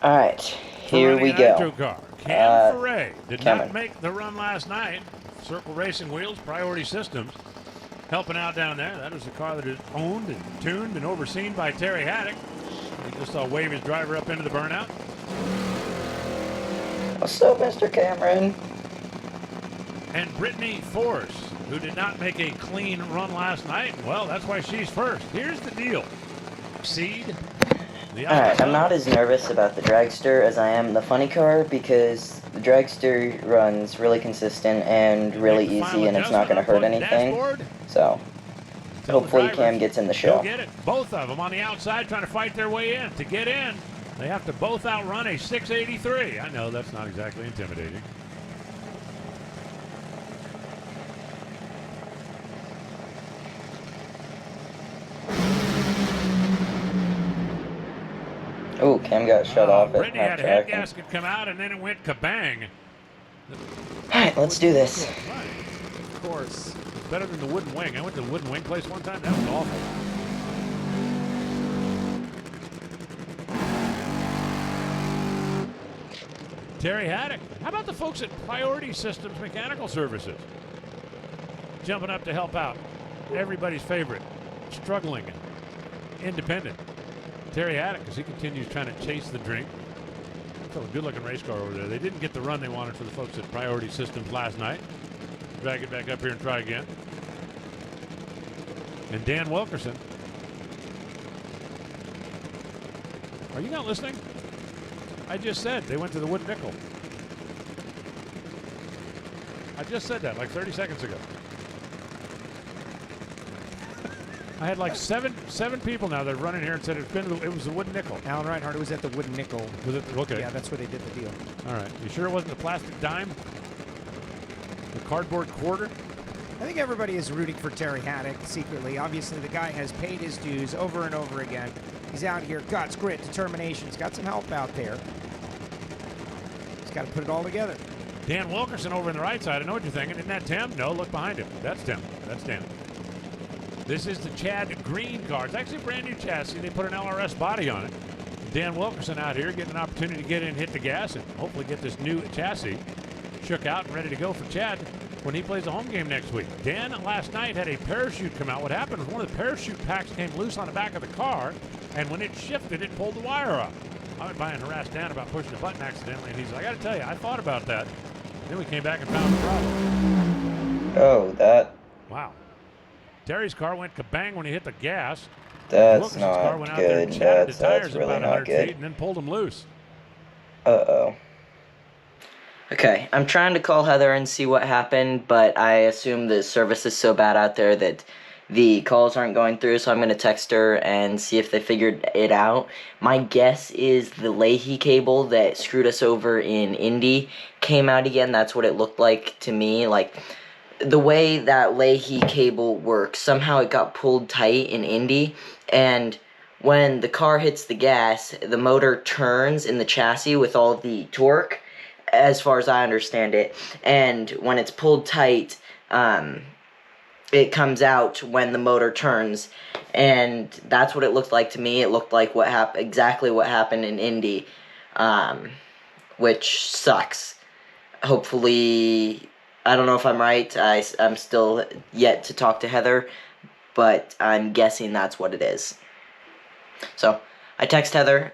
Alright, here we go. Car. Cam Ferret did Cameron. not make the run last night. Circle Racing Wheels, Priority Systems, helping out down there. That is a car that is owned and tuned and overseen by Terry Haddock. We just saw wave his driver up into the burnout. What's up, Mr. Cameron? And Brittany Force, who did not make a clean run last night. Well, that's why she's first. Here's the deal. Seed. Alright, I'm not as nervous about the dragster as I am the funny car because the dragster runs really consistent and really easy and it's not going to hurt anything. So, hopefully Cam gets in the show. Go get it. Both of them on the outside trying to fight their way in. To get in, they have to both outrun a 683. I know that's not exactly intimidating. Oh, Cam got shut off at Brittany half had a head track. gasket come out and then it went kabang. Alright, let's do this. Of course. It's better than the wooden wing. I went to the wooden wing place one time. That was awful. Terry Haddock. How about the folks at Priority Systems Mechanical Services? Jumping up to help out. Everybody's favorite. Struggling. Independent. Terry Haddock, as he continues trying to chase the drink. A good-looking race car over there. They didn't get the run they wanted for the folks at Priority Systems last night. Drag it back up here and try again. And Dan Wilkerson. Are you not listening? I just said they went to the wood nickel. I just said that like 30 seconds ago. I had like seven people now that are running here and said it was the wooden nickel. Alan Reinhardt was at the wooden nickel. Was it? Okay. Yeah, that's where they did the deal. All right. You sure it wasn't the plastic dime? The cardboard quarter? I think everybody is rooting for Terry Haddock secretly. Obviously, the guy has paid his dues over and over again. He's out here, guts, grit, determination. He's got some help out there. He's got to put it all together. Dan Wilkerson over on the right side. I know what you're thinking. Isn't that Tim? No, look behind him. That's Tim. That's Dan. This is the Chad Green car. It's actually a brand new chassis. They put an LRS body on it. Dan Wilkerson out here getting an opportunity to get in, hit the gas, and hopefully get this new chassis shook out and ready to go for Chad when he plays a home game next week. Dan last night had a parachute come out. What happened was one of the parachute packs came loose on the back of the car, and when it shifted, it pulled the wire off. I went by and harassed Dan about pushing a button accidentally, and he's like, I got to tell you, I thought about that. Then we came back and found the problem. Oh, that. Wow. Terry's car went kabang when he hit the gas. That's not good. That's really not good. And then pulled him loose. Uh-oh. Okay, I'm trying to call Heather and see what happened, but I assume the service is so bad out there that the calls aren't going through, so I'm going to text her and see if they figured it out. My guess is the Leahy cable that screwed us over in Indy came out again. That's what it looked like to me. Like, the way that Leahy cable works, somehow it got pulled tight in Indy, and when the car hits the gas, the motor turns in the chassis with all the torque, as far as I understand it, and when it's pulled tight, it comes out when the motor turns, and that's what it looked like to me. It looked like exactly what happened in Indy, which sucks. Hopefully, I don't know if I'm right. I'm still yet to talk to Heather, but I'm guessing that's what it is. So, I text Heather.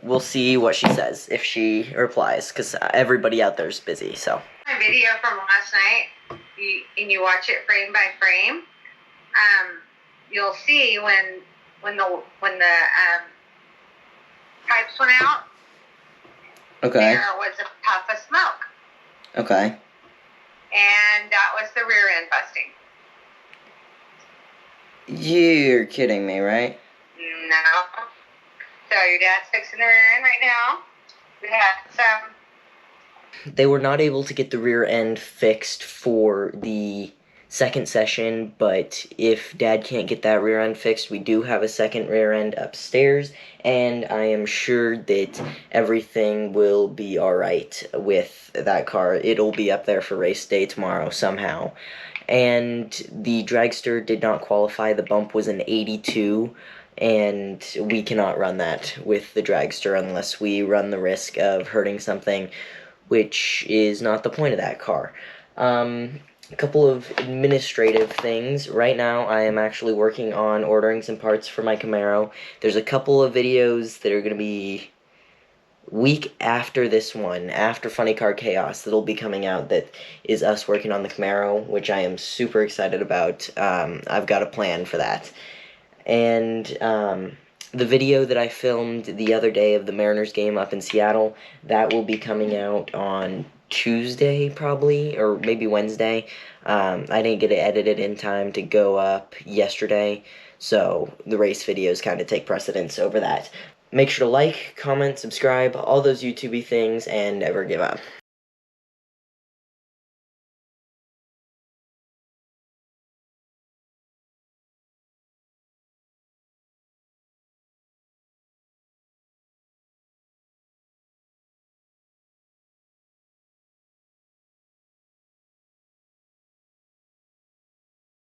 We'll see what she says, if she replies, because everybody out there is busy, so. My video from last night, and you watch it frame by frame, you'll see when the pipes went out, Okay. there was a puff of smoke. Okay. And that was the rear end busting. You're kidding me, right? No. So your dad's fixing the rear end right now. We had some. They were not able to get the rear end fixed for the second session, but if Dad can't get that rear end fixed, we do have a second rear end upstairs, and I am sure that everything will be alright with that car. It'll be up there for race day tomorrow somehow. And the dragster did not qualify. The bump was an 82. and we cannot run that with the dragster unless we run the risk of hurting something, which is not the point of that car. A couple of administrative things. Right now, I am actually working on ordering some parts for my Camaro. There's a couple of videos that are going to be week after this one, after Funny Car Chaos, that'll be coming out, that is us working on the Camaro, which I am super excited about. I've got a plan for that. And the video that I filmed the other day of the Mariners game up in Seattle, that will be coming out on Tuesday probably, or maybe Wednesday. I didn't get it edited in time to go up yesterday, so the race videos kind of take precedence over that. Make sure to like, comment, subscribe, all those YouTube-y things, and never give up.